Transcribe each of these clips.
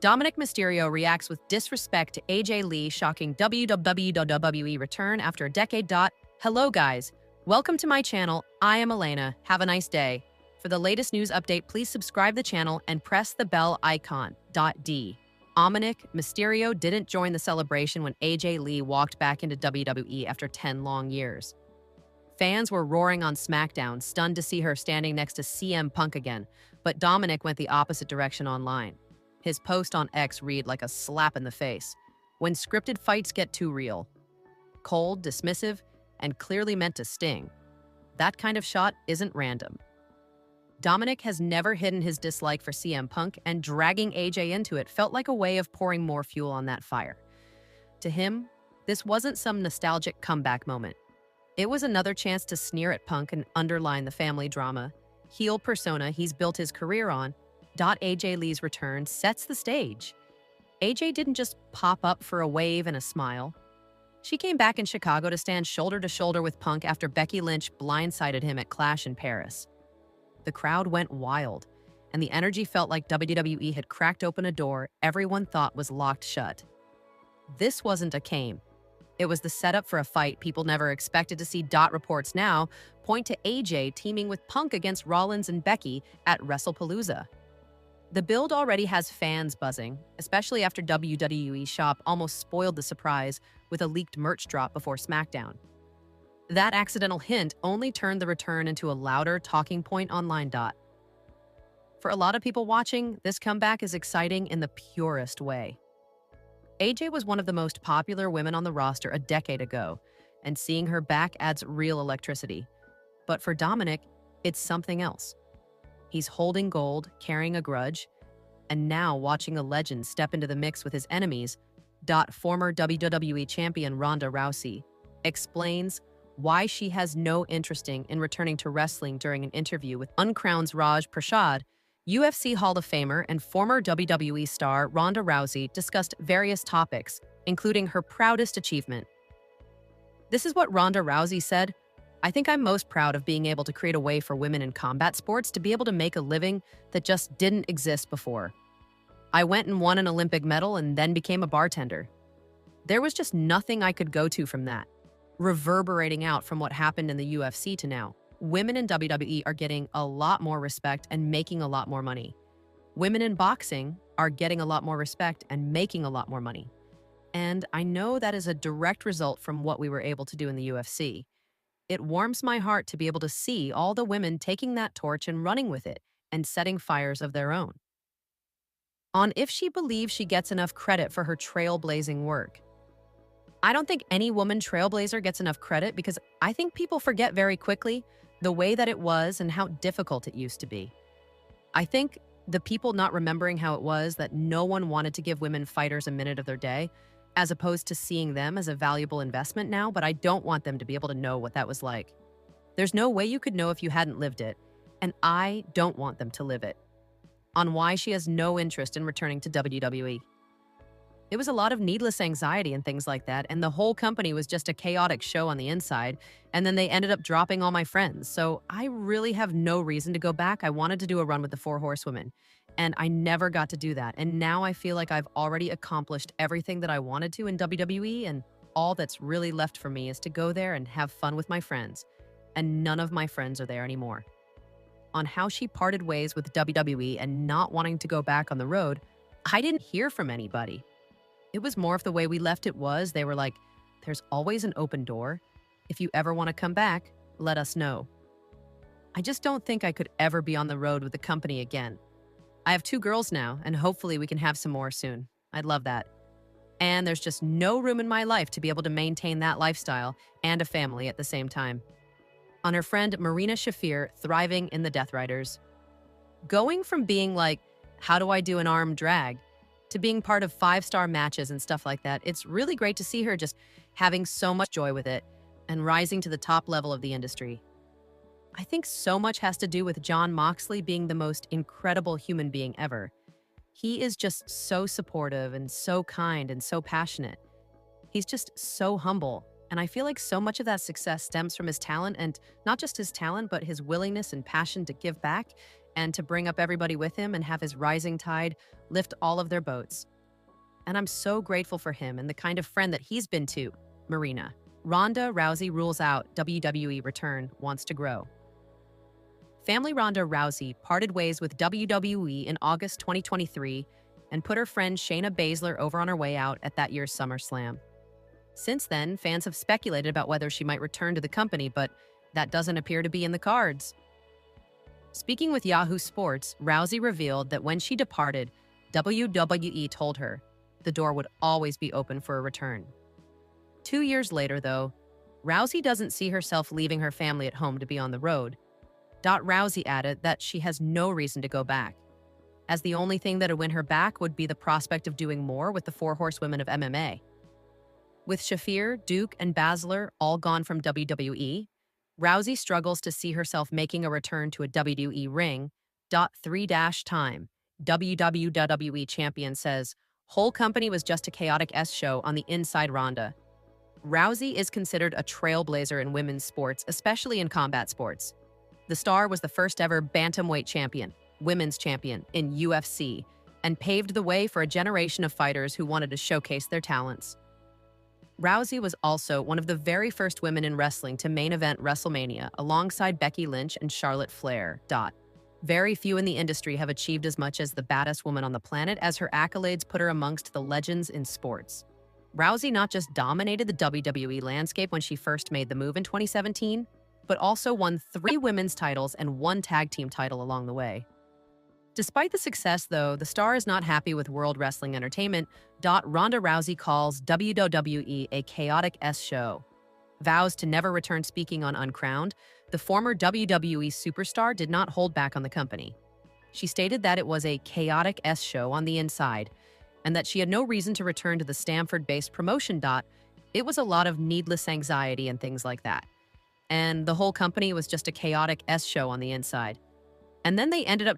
Dominik Mysterio reacts with disrespect to AJ Lee shocking WWE return after a decade. Hello guys, welcome to my channel. I am Elena. Have a nice day. For the latest news update, please subscribe the channel and press the bell icon. Dominik Mysterio didn't join the celebration when AJ Lee walked back into WWE after 10 long years. Fans were roaring on SmackDown, stunned to see her standing next to CM Punk again, but Dominik went the opposite direction online. His post on X read like a slap in the face. When scripted fights get too real. Cold, dismissive, and clearly meant to sting. That kind of shot isn't random. Dominik has never hidden his dislike for CM Punk, and dragging AJ into it felt like a way of pouring more fuel on that fire. To him, this wasn't some nostalgic comeback moment. It was another chance to sneer at Punk and underline the family drama, heel persona he's built his career on. AJ Lee's return sets the stage. AJ didn't just pop up for a wave and a smile. She came back in Chicago to stand shoulder to shoulder with Punk after Becky Lynch blindsided him at Clash in Paris. The crowd went wild, and the energy felt like WWE had cracked open a door everyone thought was locked shut. This wasn't a game. It was the setup for a fight people never expected to see. Reports now point to AJ teaming with Punk against Rollins and Becky at WrestlePalooza. The build already has fans buzzing, especially after WWE Shop almost spoiled the surprise with a leaked merch drop before SmackDown. That accidental hint only turned the return into a louder talking point online. For a lot of people watching, this comeback is exciting in the purest way. AJ was one of the most popular women on the roster a decade ago, and seeing her back adds real electricity. But for Dominik, it's something else. He's holding gold, carrying a grudge, and now watching a legend step into the mix with his enemies. Former WWE champion Ronda Rousey explains why she has no interest in returning to wrestling during an interview with Uncrowned's Raj Prasad. UFC Hall of Famer and former WWE star Ronda Rousey discussed various topics, including her proudest achievement. This is what Ronda Rousey said: "I think I'm most proud of being able to create a way for women in combat sports to be able to make a living that just didn't exist before. I went and won an Olympic medal and then became a bartender. There was just nothing I could go to from that." Reverberating out from what happened in the UFC to now, women in WWE are getting a lot more respect and making a lot more money. Women in boxing are getting a lot more respect and making a lot more money. And I know that is a direct result from what we were able to do in the UFC. It warms my heart to be able to see all the women taking that torch and running with it and setting fires of their own. On if she believes she gets enough credit for her trailblazing work. I don't think any woman trailblazer gets enough credit because I think people forget very quickly the way that it was and how difficult it used to be. I think the people not remembering how it was that no one wanted to give women fighters a minute of their day, as opposed to seeing them as a valuable investment now, but I don't want them to be able to know what that was like. There's no way you could know if you hadn't lived it, and I don't want them to live it. On why she has no interest in returning to WWE. It was a lot of needless anxiety and things like that, and the whole company was just a chaotic show on the inside, and then they ended up dropping all my friends, so I really have no reason to go back. I wanted to do a run with the Four Horsewomen, and I never got to do that, and now I feel like I've already accomplished everything that I wanted to in WWE, and all that's really left for me is to go there and have fun with my friends, and none of my friends are there anymore. On how she parted ways with WWE and not wanting to go back on the road, I didn't hear from anybody. It was more of the way we left it was. They were like, "There's always an open door. If you ever want to come back, let us know." I just don't think I could ever be on the road with the company again. I have 2 girls now, and hopefully we can have some more soon. I'd love that. And there's just no room in my life to be able to maintain that lifestyle and a family at the same time. On her friend Marina Shafir thriving in the Death Riders. Going from being like, how do I do an arm drag, to being part of 5-star matches and stuff like that, it's really great to see her just having so much joy with it and rising to the top level of the industry. I think so much has to do with Jon Moxley being the most incredible human being ever. He is just so supportive and so kind and so passionate. He's just so humble, and I feel like so much of that success stems from his talent, and not just his talent, but his willingness and passion to give back and to bring up everybody with him and have his rising tide lift all of their boats. And I'm so grateful for him and the kind of friend that he's been to Marina. Ronda Rousey rules out WWE return, wants to grow. Family Ronda Rousey parted ways with WWE in August 2023 and put her friend Shayna Baszler over on her way out at that year's SummerSlam. Since then, fans have speculated about whether she might return to the company, but that doesn't appear to be in the cards. Speaking with Yahoo Sports, Rousey revealed that when she departed, WWE told her the door would always be open for a return. 2 years later, though, Rousey doesn't see herself leaving her family at home to be on the road. Rousey added that she has no reason to go back, as the only thing that would win her back would be the prospect of doing more with the four horsewomen of MMA. With Shafir, Duke, and Baszler all gone from WWE, Rousey struggles to see herself making a return to a WWE ring. 3-time WWE champion says, whole company was just a chaotic S-show on the inside Ronda. Rousey is considered a trailblazer in women's sports, especially in combat sports. The star was the first ever bantamweight champion, women's champion in UFC, and paved the way for a generation of fighters who wanted to showcase their talents. Rousey was also one of the very first women in wrestling to main event WrestleMania alongside Becky Lynch and Charlotte Flair. Very few in the industry have achieved as much as the baddest woman on the planet, as her accolades put her amongst the legends in sports. Rousey not just dominated the WWE landscape when she first made the move in 2017, but also won 3 women's titles and 1 tag team title along the way. Despite the success, though, the star is not happy with World Wrestling Entertainment. Ronda Rousey calls WWE a chaotic S-show. Vows to never return speaking on Uncrowned, the former WWE superstar did not hold back on the company. She stated that it was a chaotic S-show on the inside, and that she had no reason to return to the Stamford-based promotion. It was a lot of needless anxiety and things like that. And the whole company was just a chaotic S-show on the inside. And then they ended up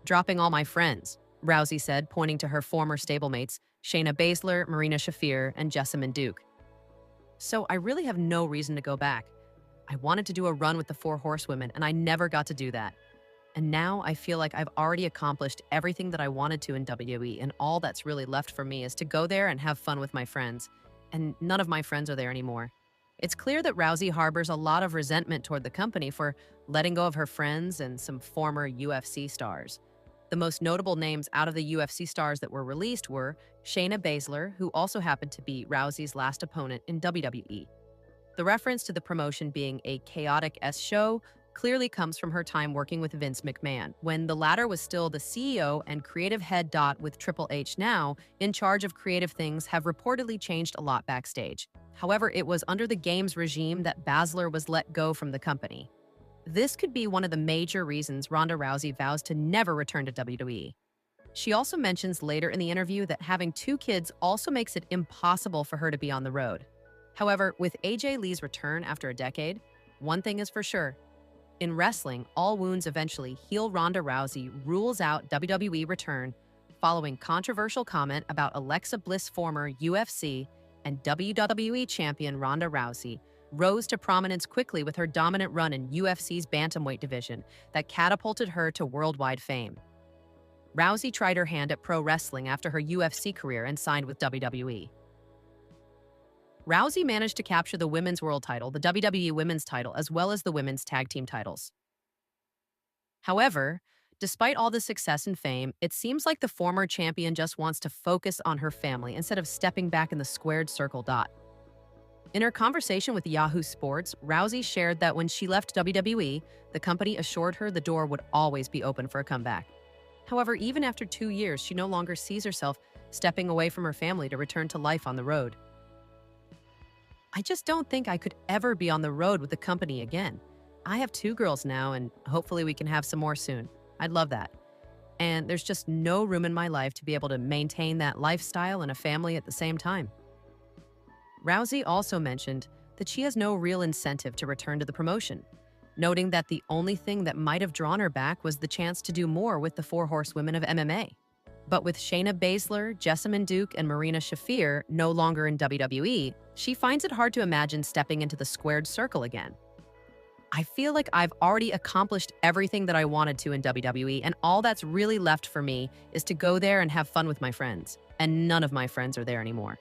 dropping all my friends, Rousey said, pointing to her former stablemates, Shayna Baszler, Marina Shafir, and Jessamyn Duke. So I really have no reason to go back. I wanted to do a run with the four horsewomen, and I never got to do that. And now I feel like I've already accomplished everything that I wanted to in WWE, and all that's really left for me is to go there and have fun with my friends. And none of my friends are there anymore. It's clear that Rousey harbors a lot of resentment toward the company for letting go of her friends and some former UFC stars. The most notable names out of the UFC stars that were released were Shayna Baszler, who also happened to be Rousey's last opponent in WWE. The reference to the promotion being a chaotic S-show clearly comes from her time working with Vince McMahon, when the latter was still the CEO and creative head. With Triple H now in charge of creative things have reportedly changed a lot backstage. However, it was under the Games regime that Baszler was let go from the company. This could be one of the major reasons Ronda Rousey vows to never return to WWE. She also mentions later in the interview that having 2 kids also makes it impossible for her to be on the road. However, with AJ Lee's return after a decade, one thing is for sure. In wrestling, all wounds eventually heal. Ronda Rousey rules out WWE return following controversial comment about Alexa Bliss. Former UFC and WWE champion Ronda Rousey rose to prominence quickly with her dominant run in UFC's bantamweight division that catapulted her to worldwide fame. Rousey tried her hand at pro wrestling after her UFC career and signed with WWE. Rousey managed to capture the women's world title, the WWE women's title, as well as the women's tag team titles. However, despite all the success and fame, it seems like the former champion just wants to focus on her family instead of stepping back in the squared circle. In her conversation with Yahoo Sports, Rousey shared that when she left WWE, the company assured her the door would always be open for a comeback. However, even after 2 years, she no longer sees herself stepping away from her family to return to life on the road. I just don't think I could ever be on the road with the company again. I have 2 girls now, and hopefully we can have some more soon. I'd love that. And there's just no room in my life to be able to maintain that lifestyle and a family at the same time. Rousey also mentioned that she has no real incentive to return to the promotion, noting that the only thing that might have drawn her back was the chance to do more with the 4 horsewomen of MMA. But with Shayna Baszler, Jessamyn Duke, and Marina Shafir no longer in WWE, she finds it hard to imagine stepping into the squared circle again. I feel like I've already accomplished everything that I wanted to in WWE, and all that's really left for me is to go there and have fun with my friends. And none of my friends are there anymore.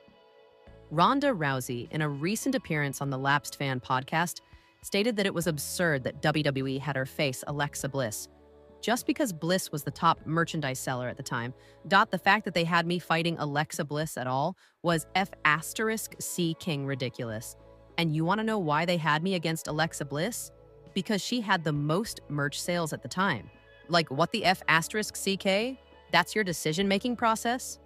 Ronda Rousey, in a recent appearance on the Lapsed Fan podcast, stated that it was absurd that WWE had her face Alexa Bliss. Just because Bliss was the top merchandise seller at the time, the fact that they had me fighting Alexa Bliss at all was F*** King ridiculous. And you want to know why they had me against Alexa Bliss? Because she had the most merch sales at the time. Like, what the F***? That's your decision-making process?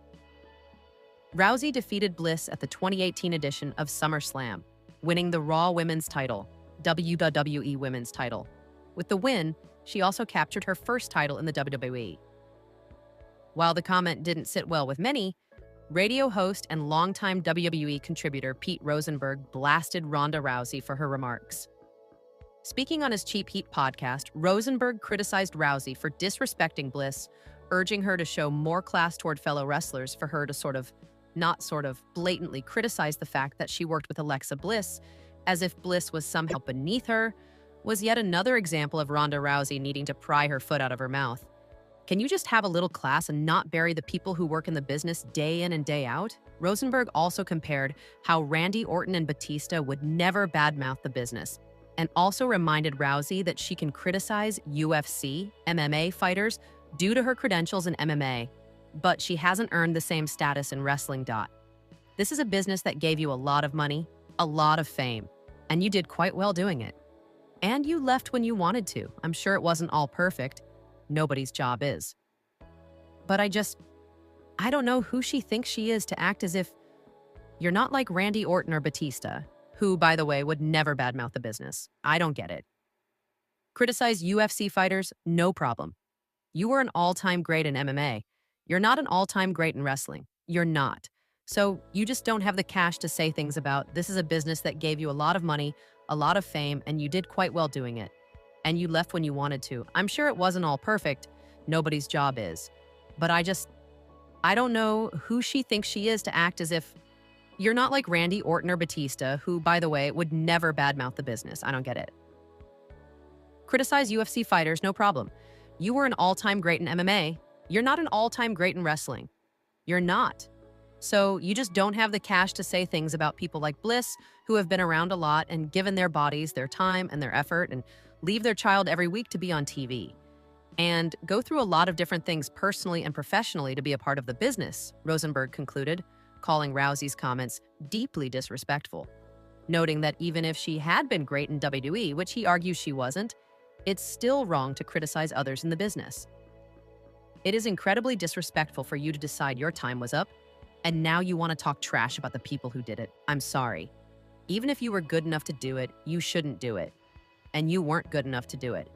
Rousey defeated Bliss at the 2018 edition of SummerSlam, winning the Raw Women's title, WWE Women's title. With the win, she also captured her first title in the WWE. While the comment didn't sit well with many, radio host and longtime WWE contributor Pete Rosenberg blasted Ronda Rousey for her remarks. Speaking on his Cheap Heat podcast, Rosenberg criticized Rousey for disrespecting Bliss, urging her to show more class toward fellow wrestlers for her to blatantly criticize the fact that she worked with Alexa Bliss as if Bliss was somehow beneath her, was yet another example of Ronda Rousey needing to pry her foot out of her mouth. Can you just have a little class and not bury the people who work in the business day in and day out? Rosenberg also compared how Randy Orton and Batista would never badmouth the business, and also reminded Rousey that she can criticize UFC, MMA fighters due to her credentials in MMA, but she hasn't earned the same status in wrestling. This is a business that gave you a lot of money, a lot of fame, and you did quite well doing it. And you left when you wanted to. I'm sure it wasn't all perfect. Nobody's job is. But I don't know who she thinks she is to act as if you're not like Randy Orton or Batista, who, by the way, would never badmouth the business. I don't get it. Criticize UFC fighters? No problem. You were an all-time great in MMA. You're not an all-time great in wrestling. You're not. So you just don't have the cash to say things about this is a business that gave you a lot of money, a lot of fame, and you did quite well doing it. And you left when you wanted to. I'm sure it wasn't all perfect. Nobody's job is. But I don't know who she thinks she is to act as if you're not like Randy Orton or Batista, who, by the way, would never badmouth the business. I don't get it. Criticize UFC fighters? No problem. You were an all-time great in MMA. You're not an all-time great in wrestling. You're not. So you just don't have the cash to say things about people like Bliss, who have been around a lot and given their bodies, their time, and their effort, and leave their child every week to be on TV. And go through a lot of different things personally and professionally to be a part of the business, Rosenberg concluded, calling Rousey's comments deeply disrespectful, noting that even if she had been great in WWE, which he argues she wasn't, it's still wrong to criticize others in the business. It is incredibly disrespectful for you to decide your time was up, and now you want to talk trash about the people who did it. I'm sorry. Even if you were good enough to do it, you shouldn't do it. And you weren't good enough to do it.